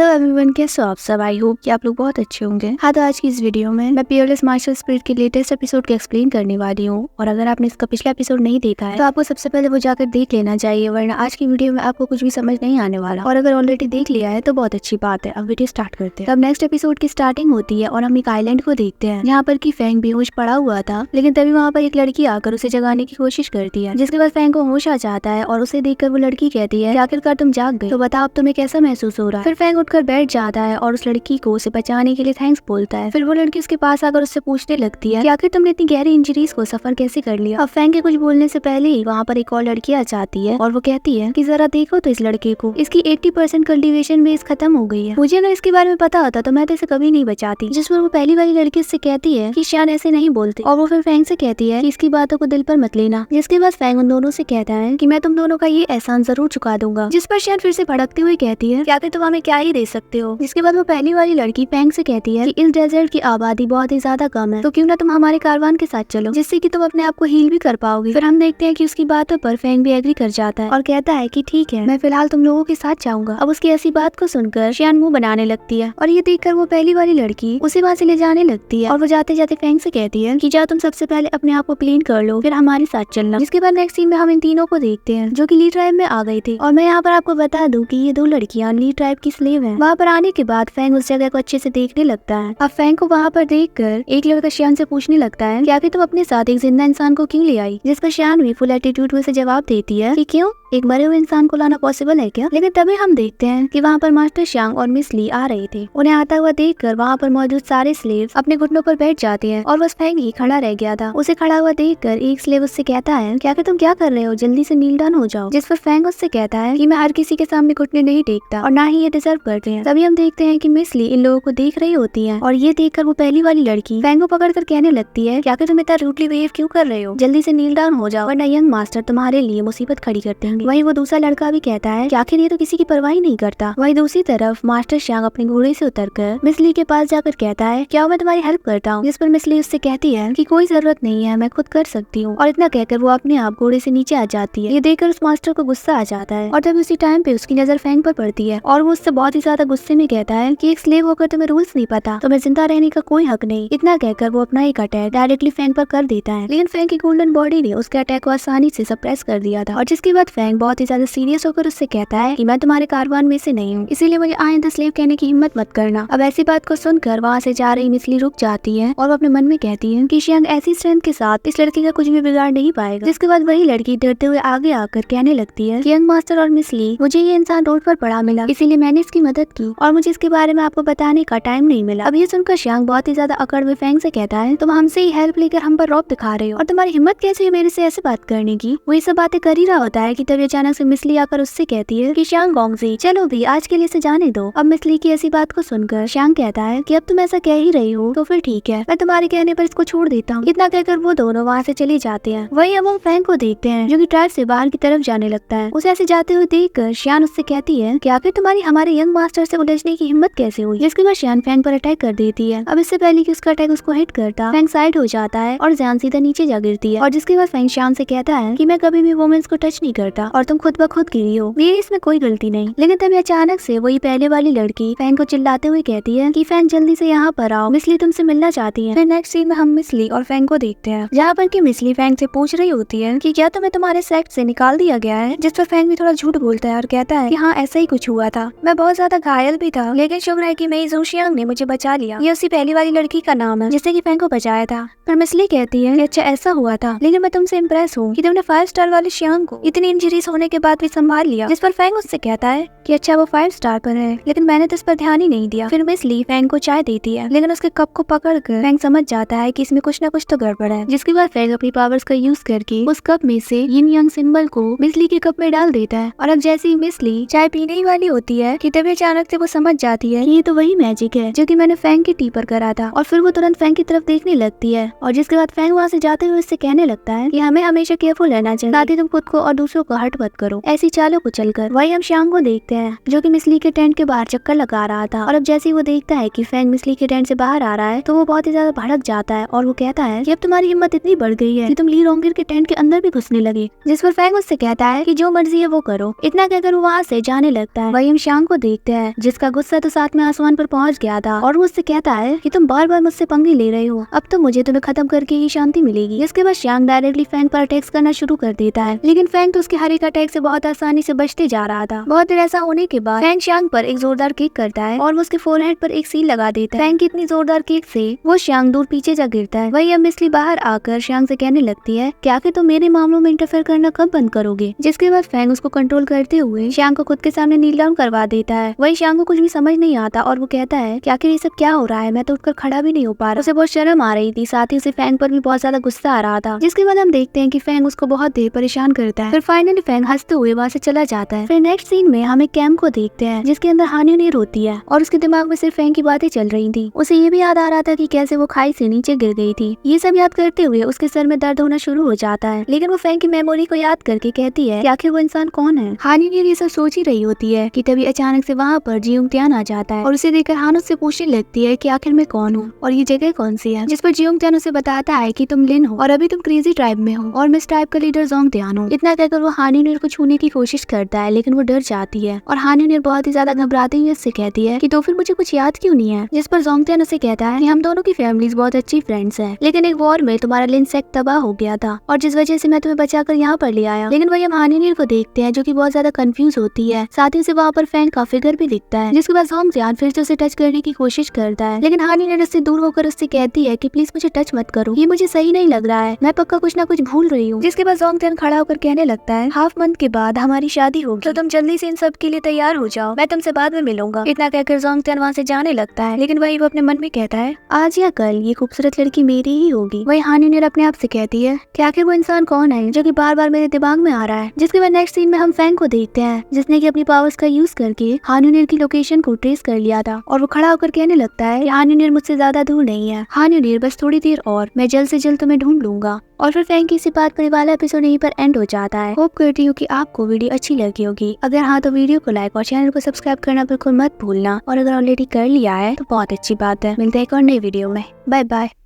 Hello everyone, कैसे हो आप सब। आई होप कि आप लोग बहुत अच्छे होंगे। हाँ, तो आज की इस वीडियो में मैं पियरलेस मार्शल स्पिरिट के लेटेस्ट एपिसोड को एक्सप्लेन करने वाली हूँ। और अगर आपने इसका पिछला एपिसोड नहीं देखा है तो आपको सबसे पहले वो जाकर देख लेना चाहिए, वरना आज की वीडियो में आपको कुछ भी समझ नहीं आने वाला। और अगर ऑलरेडी देख लिया है तो बहुत अच्छी बात है। अब वीडियो स्टार्ट करते हैं। अब नेक्स्ट एपिसोड की स्टार्टिंग होती है और हम एक आइलैंड को देखते हैं जहाँ पर की फैंग बेहोश पड़ा हुआ था, लेकिन तभी वहाँ पर एक लड़की आकर उसे जगाने की कोशिश करती है, जिसके बाद फैंग को होश आ जाता है और उसे देखकर वो लड़की कहती है, आखिरकार तुम जाग गए, तो बताओ अब तुम्हें कैसा महसूस हो रहा है। फिर फैंग उठकर बैठ जाता है और उस लड़की को उसे बचाने के लिए थैंक्स बोलता है। फिर वो लड़की उसके पास आकर उससे पूछने लगती है कि आखिर तुमने इतनी गहरी इंजरीज को सफर कैसे कर लिया। अब फैंग के कुछ बोलने से पहले ही वहाँ पर एक और लड़की आ जाती है और वो कहती है कि जरा देखो तो इस लड़के को, इसकी 80% कल्टीवेशन बेस खत्म हो गई है। मुझे अगर इसके बारे में पता होता तो मैं तो इसे कभी नहीं बचाती। जिस पर वो पहली वाली लड़की उससे कहती है कि शान ऐसे नहीं बोलते, और वो फिर फैंग से कहती है कि इसकी बातों को दिल पर मत लेना। जिसके बाद फैंग उन दोनों से कहता है कि मैं तुम दोनों का ये एहसान जरूर चुका दूंगा। जिस पर शान फिर से भड़कती हुई कहती है कि आखिर तुम हमें क्या ही दे सकते हो। जिसके बाद वो पहली वाली लड़की फैंग से कहती है कि इस डेजर्ट की आबादी बहुत ही ज्यादा कम है, तो क्यों ना तुम हमारे कारवान के साथ चलो, जिससे कि तुम अपने आप को हील भी कर पाओगे। फिर हम देखते हैं कि उसकी बातों पर फैंग भी एग्री कर जाता है और कहता है कि ठीक है, मैं फिलहाल तुम लोगों के साथ जाऊंगा। अब उसकी ऐसी बात को सुनकर शियान मुंह बनाने लगती है और ये देखकर वो पहली वाली लड़की उसे वहाँ से ले जाने लगती है और वो जाते जाते फैंग से कहती है कि जा तुम सबसे पहले अपने आप को क्लीन कर लो, फिर हमारे साथ चलना। जिसके बाद नेक्स्ट सीन में हम इन तीनों को देखते हैं जो कि ली ट्राइब में आ गई थी। और मैं यहाँ पर आपको बता दूं कि ये दो लड़कियां ली ट्राइब की स्लेव हैं। वहाँ पर आने के बाद फैंग उस जगह को अच्छे से देखने लगता है। अब फैंग को वहाँ पर देखकर एक लड़का शियान से पूछने लगता है कि आखिर तुम अपने साथ एक जिंदा इंसान को क्यों ले आई। जिस पर शियान भी फुल एटीट्यूड में से जवाब देती है कि क्यों, एक मरे हुए इंसान को लाना पॉसिबल है क्या। लेकिन तभी हम देखते हैं कि वहाँ पर मास्टर शांग और मिस ली आ रहे थे। उन्हें आता हुआ देखकर वहाँ पर मौजूद सारे स्लेव्स अपने घुटनों पर बैठ जाते हैं और बस फैंग ही खड़ा रह गया था। उसे खड़ा हुआ देखकर एक स्लेव उससे कहता है कि आखिर तुम क्या कर रहे हो, जल्दी से नील डाउन हो जाओ। जिस पर फैंग उससे कहता है कि मैं हर किसी के सामने घुटने नहीं टेकता और ना ही ये डिजर्व करते हैं। तभी हम देखते हैं कि मिस ली इन लोगों को देख रही होती है और ये देखकर वो पहली वाली लड़की फैंग को पकड़कर कहने लगती है कि आखिर तुम इतना रूडली बिहेव क्यों कर रहे हो, जल्दी से नील डाउन हो जाओ वरना यंग मास्टर तुम्हारे लिए मुसीबत खड़ी कर देंगे। वहीं वो दूसरा लड़का भी कहता है कि आखिर ये तो किसी की परवाह ही नहीं करता। वहीं दूसरी तरफ मास्टर शांग अपने घोड़े से उतरकर मिस ली के पास जाकर कहता है क्या मैं तुम्हारी हेल्प करता हूँ। जिस पर मिस ली उससे कहती है कि कोई जरूरत नहीं है, मैं खुद कर सकती हूँ। और इतना कहकर वो अपने आप घोड़े से नीचे आ जाती है। ये देखकर उस मास्टर को गुस्सा आ जाता है और तभी उसी टाइम पे उसकी नजर फैंग पर पड़ती है और वो उससे बहुत ही ज्यादा गुस्से में कहता है कि एक स्लेव होकर तुम्हें रूल्स नहीं पता, तुम्हें जिंदा रहने का कोई हक नहीं। इतना कहकर वो अपना एक अटैक डायरेक्टली फैंग पर कर देता है, लेकिन फैंग की गोल्डन बॉडी ने उसके अटैक को आसानी से सप्रेस कर दिया था। और जिसके बाद फैंग बहुत ही ज्यादा सीरियस होकर उससे कहता है कि मैं तुम्हारे कारवान में से नहीं हूँ, इसीलिए मुझे आइंदा स्लेव कहने की हिम्मत मत करना। अब ऐसी बात को सुनकर वहाँ से जा रही मिस ली रुक जाती है और वो अपने मन में कहती है कि शियांग ऐसी स्ट्रेंथ के साथ इस लड़की का कुछ भी बिगाड़ नहीं पाएगा। जिसके बाद वही लड़की डरते हुए आगे आकर कहने लगती है कि यंग मास्टर और मिस ली, मुझे ये इंसान रोड पर पड़ा मिला, इसीलिए मैंने इसकी मदद की और मुझे इसके बारे में आपको बताने का टाइम नहीं मिला। अब ये सुनकर शियांग बहुत ही ज्यादा अकड़ में फैंग से कहता है तुम हमसे ही हेल्प लेकर हम पर रौब दिखा रहे हो और तुम्हारी हिम्मत कैसे है मेरे से ऐसे बात करने की। वो ये सब बातें कर ही रहा होता है कि तभी अचानक से मिस ली आकर उससे कहती है कि शियांग गोंगजी चलो भी आज के लिए से जाने दो। अब मिस ली की ऐसी बात को सुनकर शियांग कहता है कि अब तुम ऐसा कह ही रही हो तो फिर ठीक है, मैं तुम्हारे कहने पर इसको छोड़ देता हूँ। इतना कहकर वो दोनों वहाँ से चले जाते हैं। वही अब हम फैंग को देखते हैं जो कि ट्राइब से बाहर की तरफ जाने लगता है। उसे ऐसे जाते हुए देखकर शियान उससे कहती है कि आखिर तुम्हारी हमारे यंग मास्टर से उलझने की हिम्मत कैसे हुई। जिसके बाद शियान फैंग पर अटैक कर देती है। अब इससे पहले कि उसका अटैक उसको हिट करता, फैंग साइड हो जाता है और जान सीधा नीचे जा गिरती है। और जिसके बाद फैंग शियान से कहता है कि मैं कभी भी वुमेन्स को टच नहीं करता और तुम खुद ब खुद गिरी हो, मेरी इसमें कोई गलती नहीं। लेकिन तभी अचानक से वही पहले वाली लड़की फैंग को चिल्लाते हुए कहती है कि फैंग जल्दी से यहाँ पर आओ, मिस ली तुमसे मिलना चाहती है। फिर नेक्स्ट सीन में हम मिस ली और फैंग को देखते हैं जहाँ पर कि मिस ली फैंग से पूछ रही होती है कि क्या तुम्हें तुम्हारे सेक्ट से निकाल दिया गया है। जिस पर फैंग भी थोड़ा झूठ बोलता है और कहता है कि हाँ ऐसा ही कुछ हुआ था, मैं बहुत ज्यादा घायल भी था, लेकिन शुक्र है कि मेरी ज़ू शियांग ने मुझे बचा लिया। ये उसी पहली वाली लड़की का नाम है जिसने कि फैंग को बचाया था। पर मिस ली कहती है कि अच्छा ऐसा हुआ था, लेकिन मैं तुमसे इम्प्रेस हूँ कि तुमने 5 स्टार वाले शियांग को इतनी इंजरीज होने के बाद भी संभाल लिया। जिस पर फैंग उससे कहता है कि अच्छा वो 5 स्टार पर है, लेकिन मैंने तो इस पर ध्यान ही नहीं दिया। फिर मिस ली फैंग को चाय देती है, लेकिन उसके कप को पकड़कर फैंग समझ जाता है कि इसमें कुछ ना कुछ तो गड़बड़ है। जिसके बाद फैंग अपनी पावर्स का यूज करके उस कप में से यिन यांग सिंबल को मिस ली के कप में डाल देता है। और अब जैसे ही मिस ली चाय पीने ही वाली होती है कि तभी अचानक से वो समझ जाती है कि ये तो वही मैजिक है जो कि मैंने फैंग की टी पर करा था। और फिर वो तुरंत फैंग की तरफ देखने लगती है और जिसके बाद फैंग वहाँ से जाते हुए उससे कहने लगता है कि हमें हमेशा केयरफुल रहना चाहिए, साथ ही तुम खुद को और दूसरों को हट मत करो, ऐसी चालों को चलकर। वही हम शांग को देखते हैं जो कि मिसली के टेंट के बाहर चक्कर लगा रहा था, और अब जैसे ही वो देखता है कि फैंग मिसली के टेंट से बाहर आ रहा है तो वो बहुत ही ज्यादा भड़क जाता है और वो कहता है कि अब तुम्हारी हिम्मत इतनी बढ़ गई है कि तुम ली रोंगिर के टेंट के अंदर भी घुसने लगे। जिस पर फैंग उससे कहता है कि जो मर्जी है वो करो। इतना कहकर वो वहाँ से जाने लगता है। वही हम शांग को देखते हैं जिसका गुस्सा तो साथ में आसमान पर पहुंच गया था, और वो उससे कहता है कि तुम बार बार मुझसे पंगे ले रहे हो, अब तो मुझे तुम्हें खत्म करके ही शांति मिलेगी। इसके बाद शांग डायरेक्टली फैंग पर अटैक्स करना शुरू कर देता है, लेकिन फैंग तो उसके हर एक अटैक से बहुत आसानी से बचते जा रहा था। बहुत देर ऐसा होने के बाद फैंग शांग पर एक जोरदार किक करता है और वो उसके फोरहेड पर एक सील लगा देता है। फैंग की इतनी जोरदार किक से वो शांग दूर पीछे जा गिरता है। वही अब मिसली बाहर आकर शांग से कहने लगती है कि आखिर तुम मेरे मामलों में इंटरफेयर करना कब बंद करोगे। जिसके बाद फैंग उसको कंट्रोल करते हुए शांग को खुद के सामने नील डाउन करवा देता है। वही शांग को कुछ भी समझ नहीं आता और वो कहता है कि आखिर ये सब क्या हो रहा है, मैं तो उठकर खड़ा भी नहीं हो पा रहा। उसे बहुत शर्म आ रही थी, साथ ही उसे फैंग पर भी बहुत ज्यादा गुस्सा आ रहा था। जिसके बाद हम देखते हैं कि फैंग उसको बहुत देर परेशान करता है। फिर फाइनली फैंग हंसते हुए वहाँ से चला जाता है। फिर नेक्स्ट सीन में हम एक कैंप को देखते हैं जिसके अंदर हानियर होती है और उसके दिमाग में सिर्फ फैंग की बातें चल रही थी। उसे ये भी याद आ रहा था कि कैसे वो खाई से नीचे गिर गई थी। ये सब याद करते हुए उसके सर में दर्द होना शुरू हो जाता है, लेकिन वो फैंग की मेमोरी को याद करके कहती है कि आखिर वो इंसान कौन है। हानियर ये सब सोच ही रही होती है कि तभी अचानक से वहाँ पर जियोंगत्यान आ जाता है और उसे देखकर हान उससे पूछने लगती है कि आखिर मैं कौन हूँ और ये जगह कौन सी है। जिस पर जियोंगत्यान उसे बताता है कि तुम लिन हो और अभी तुम क्रेजी ट्राइब में हो और मैं इस ट्राइब का लीडर जोंगत्यान हूँ। इतना कहकर वो हानियर को छूने की कोशिश करता है, लेकिन वो डर जाती है और हानियर बहुत ही ज्यादा घबराते हुए उससे कहती है कि तो फिर मुझे कुछ याद क्यों नहीं है। जिस पर जोंगत्यान उसे कहता है कि हम दोनों की फैमिलीज बहुत अच्छी फ्रेंड्स हैं, लेकिन एक वॉर में तुम्हारा लिन सेक्ट तबाह हो गया था और जिस वजह से मैं तुम्हें बचाकर यहाँ पर ले आया। लेकिन वही हम हानियर को देखते हैं जो कि बहुत ज्यादा कंफ्यूज होती है। साथ ही उसे वहाँ पर फैंग का फिगर भी दिखता है, जिसके बाद जोंगत्यान फिर से उसे टच करने की कोशिश करता है, लेकिन हानियर उससे दूर होकर उससे कहती है कि प्लीज मुझे टच मत करो, ये मुझे सही नहीं लग रहा है, मैं पक्का कुछ ना कुछ भूल रही हूँ। जिसके बाद जोंगत्यान खड़ा होकर कहने लगता है हाफ मंथ के बाद हमारी शादी होगी, तो तुम जल्दी से इन सब के लिए तैयार हो जाओ, मैं तुमसे बाद में मिलूंगा। इतना कहकर जोंगत्यान वहाँ से जाने लगता है, लेकिन वही वो अपने मन में कहता है आज या कल ये खूबसूरत लड़की मेरी ही होगी। वही हानियर अपने आप से कहती है कि आखिर वो इंसान कौन है जो कि बार बार मेरे दिमाग में आ रहा है। जिसके बाद नेक्स्ट सीन में हम फैंग को देखते हैं जिसने की अपनी पावर्स का यूज करके हानियर की लोकेशन को ट्रेस कर लिया था, और वो खड़ा होकर कहने लगता है हानियर मुझसे ज्यादा दूर नहीं है, हानियर बस थोड़ी देर और, मैं जल्द से जल्द तुम्हें ढूंढ लूंगा। और फिर फैंग की इसी बात पर वाला एपिसोड यहीं पर एंड हो जाता है। होप करती हूँ कि आपको वीडियो अच्छी लगी होगी। अगर हाँ तो वीडियो को लाइक और चैनल को सब्सक्राइब करना बिल्कुल मत भूलना, और अगर ऑलरेडी कर लिया है तो बहुत अच्छी बात है। मिलते हैं एक और नई वीडियो में। Bye bye.